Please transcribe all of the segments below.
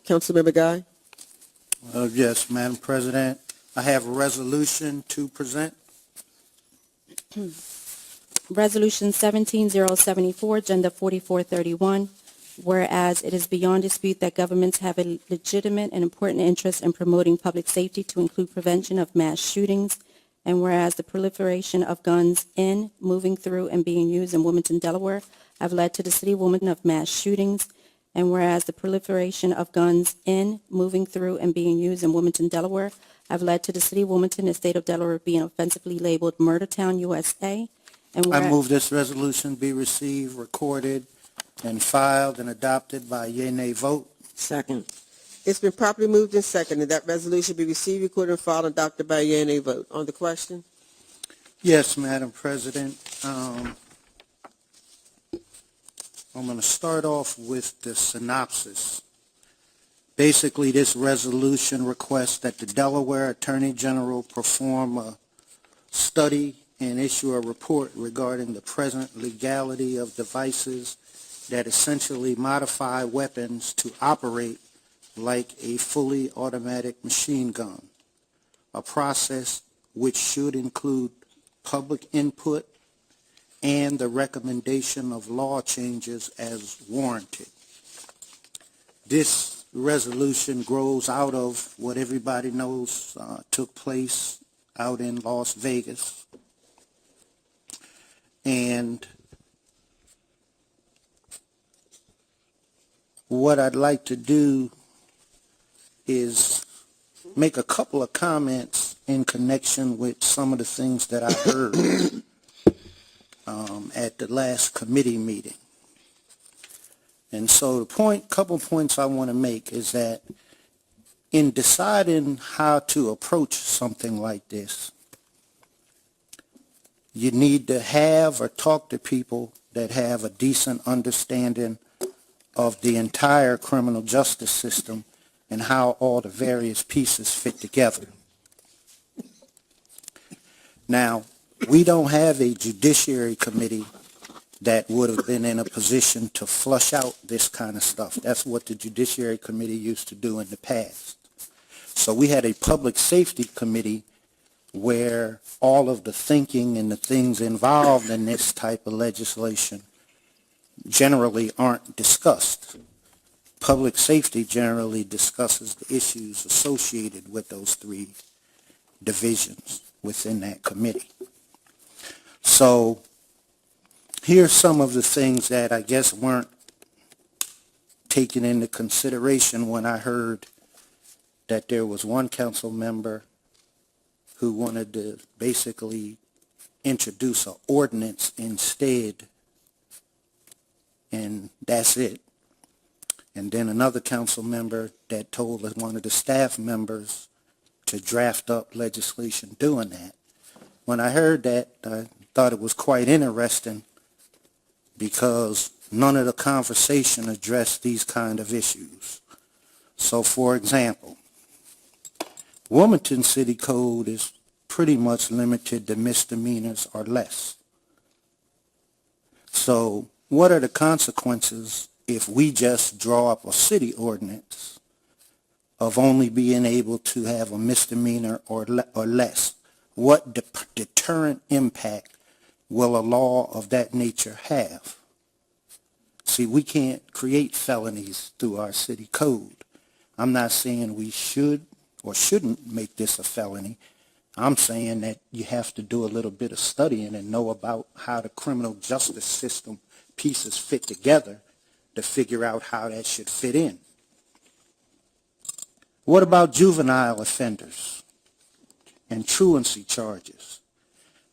Councilmember Guy? Yes, Madam President. I have a resolution to present. Resolution 17-074, Agenda 4431. Whereas it is beyond dispute that governments have a legitimate and important interest in promoting public safety to include prevention of mass shootings, and whereas the proliferation of guns in, moving through, and being used in Wilmington, Delaware have led to the city of Wilmington of mass shootings, and whereas the proliferation of guns in, moving through, and being used in Wilmington, Delaware have led to the city of Wilmington and state of Delaware being offensively labeled Murder Town, USA, and I move this resolution be received, recorded, and filed and adopted by yea-nay vote. Second. It's been properly moved and seconded that resolution be received, recorded, and filed and adopted by a yea and nay vote. On the question? Yes, Madam President. I'm going to start off with the synopsis. Basically, this resolution requests that the Delaware Attorney General perform a study and issue a report regarding the present legality of devices that essentially modify weapons to operate like a fully automatic machine gun, a process which should include public input and the recommendation of law changes as warranted. This resolution grows out of what everybody knows took place out in Las Vegas. And what I'd like to do is make a couple of comments in connection with some of the things that I heard at the last committee meeting. And so the couple points I want to make is that in deciding how to approach something like this, you need to have or talk to people that have a decent understanding of the entire criminal justice system and how all the various pieces fit together. Now, we don't have a judiciary committee that would have been in a position to flush out this kind of stuff. That's what the Judiciary Committee used to do in the past. So we had a public safety committee where all of the thinking and the things involved in this type of legislation generally aren't discussed. Public safety generally discusses the issues associated with those three divisions within that committee. So here's some of the things that I guess weren't taken into consideration when I heard that there was one council member who wanted to basically introduce an ordinance instead, and that's it. And then another council member that told one of the staff members to draft up legislation doing that. When I heard that, I thought it was quite interesting because none of the conversation addressed these kind of issues. So, for example, Wilmington City Code is pretty much limited to misdemeanors or less. So, what are the consequences if we just draw up a city ordinance of only being able to have a misdemeanor or less? What deterrent impact will a law of that nature have? See, we can't create felonies through our city code. I'm not saying we should or shouldn't make this a felony. I'm saying that you have to do a little bit of studying and know about how the criminal justice system pieces fit together to figure out how that should fit in. What about juvenile offenders and truancy charges?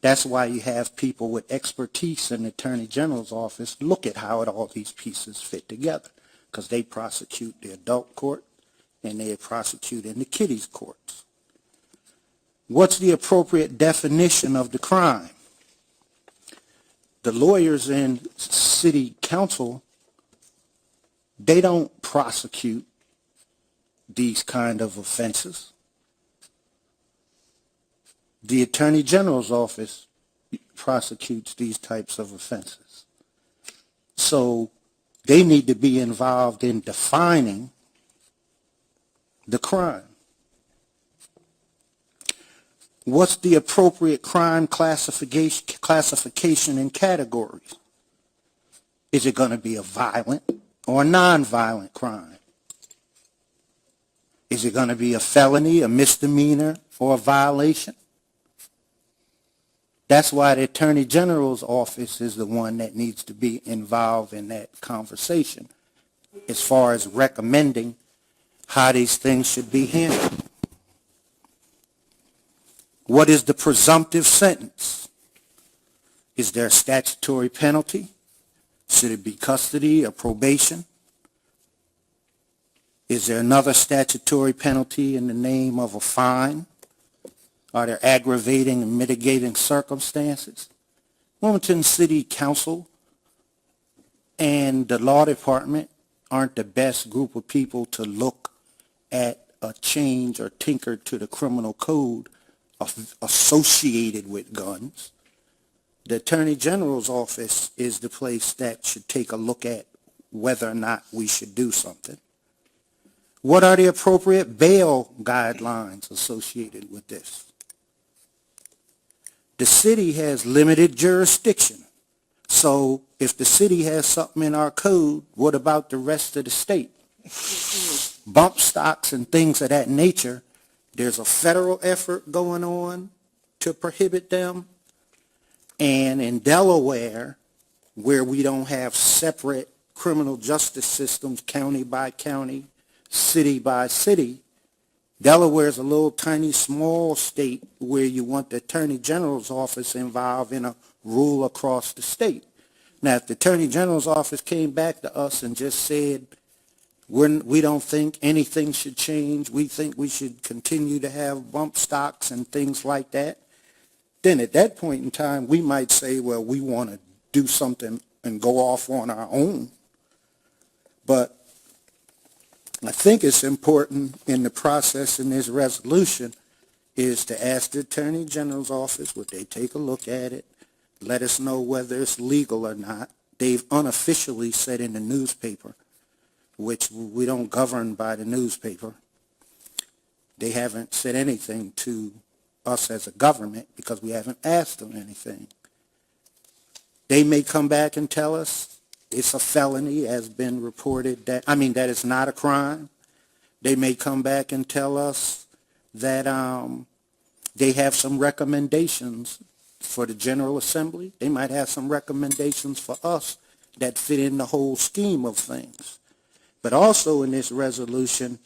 That's why you have people with expertise in the Attorney General's office look at how all these pieces fit together, because they prosecute the adult court and they prosecute in the kiddies courts. What's the appropriate definition of the crime? The lawyers in city council, they don't prosecute these kind of offenses. The Attorney General's office prosecutes these types of offenses. So they need to be involved in defining the crime. What's the appropriate crime classification and categories? Is it going to be a violent or a nonviolent crime? Is it going to be a felony, a misdemeanor, or a violation? That's why the Attorney General's office is the one that needs to be involved in that conversation as far as recommending how these things should be handled. What is the presumptive sentence? Is there a statutory penalty? Should it be custody or probation? Is there another statutory penalty in the name of a fine? Are there aggravating and mitigating circumstances? Wilmington City Council and the law department aren't the best group of people to look at a change or tinker to the criminal code associated with guns. The Attorney General's office is the place that should take a look at whether or not we should do something. What are the appropriate bail guidelines associated with this? The city has limited jurisdiction. So if the city has something in our code, what about the rest of the state? Bump stocks and things of that nature, there's a federal effort going on to prohibit them. And in Delaware, where we don't have separate criminal justice systems, county by county, city by city, Delaware is a little tiny small state where you want the Attorney General's office involved in a rule across the state. Now, if the Attorney General's office came back to us and just said, we don't think anything should change, we think we should continue to have bump stocks and things like that, then at that point in time, we might say, well, we want to do something and go off on our own. But I think it's important in the process in this resolution is to ask the Attorney General's office, would they take a look at it, let us know whether it's legal or not. They've unofficially said in the newspaper, which we don't govern by the newspaper. They haven't said anything to us as a government because we haven't asked them anything. They may come back and tell us it's a felony, has been reported that it's not a crime. They may come back and tell us that they have some recommendations for the General Assembly. They might have some recommendations for us that fit in the whole scheme of things. But also in this resolution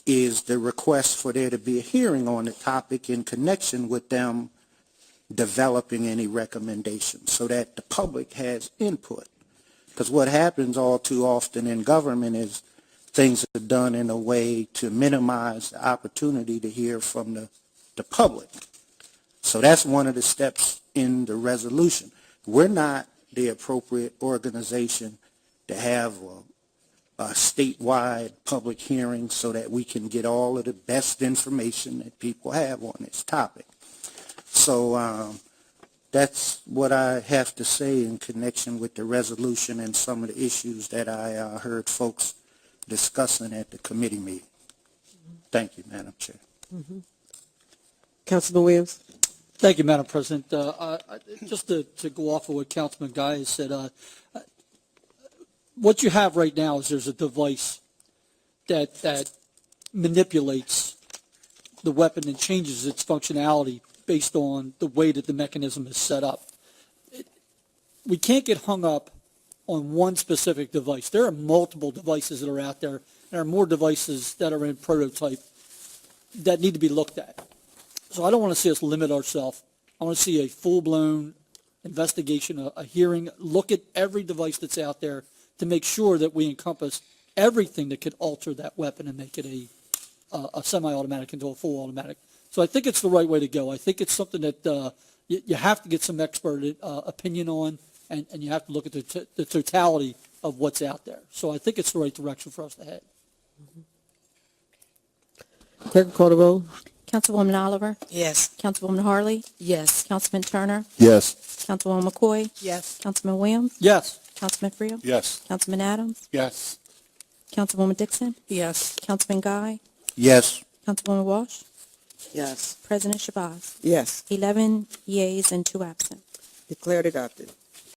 is the request for there to be a hearing on the topic in connection with them developing any recommendations so that the public has input. Because what happens all too often in government is things are done in a way to minimize the opportunity to hear from the public. So that's one of the steps in the resolution. We're not the appropriate organization to have a statewide public hearing so that we can get all of the best information that people have on this topic. So that's what I have to say in connection with the resolution and some of the issues that I heard folks discussing at the committee meeting. Thank you, Madam Chair. Councilman Williams? Thank you, Madam President. Just to go off of what Councilman Guy has said, what you have right now is there's a device that manipulates the weapon and changes its functionality based on the way that the mechanism is set up. We can't get hung up on one specific device. There are multiple devices that are out there. There are more devices that are in prototype that need to be looked at. So I don't want to see us limit ourselves. I want to see a full-blown investigation, a hearing, look at every device that's out there to make sure that we encompass everything that could alter that weapon and make it a semi-automatic into a full automatic. So I think it's the right way to go. I think it's something that you have to get some expert opinion on, and you have to look at the totality of what's out there. So I think it's the right direction for us to head. Clerk will call the roll. Councilwoman Oliver? Yes. Councilwoman Harley? Yes. Councilman Turner? Yes. Councilwoman McCoy? Yes. Councilman Williams? Yes. Councilman Freedom? Yes. Councilman Adams? Yes. Councilwoman Dixon? Yes. Councilman Guy? Yes. Councilwoman Walsh? Yes. President Shabazz? Yes. 11 yeas and 2 absent. Declared adopted.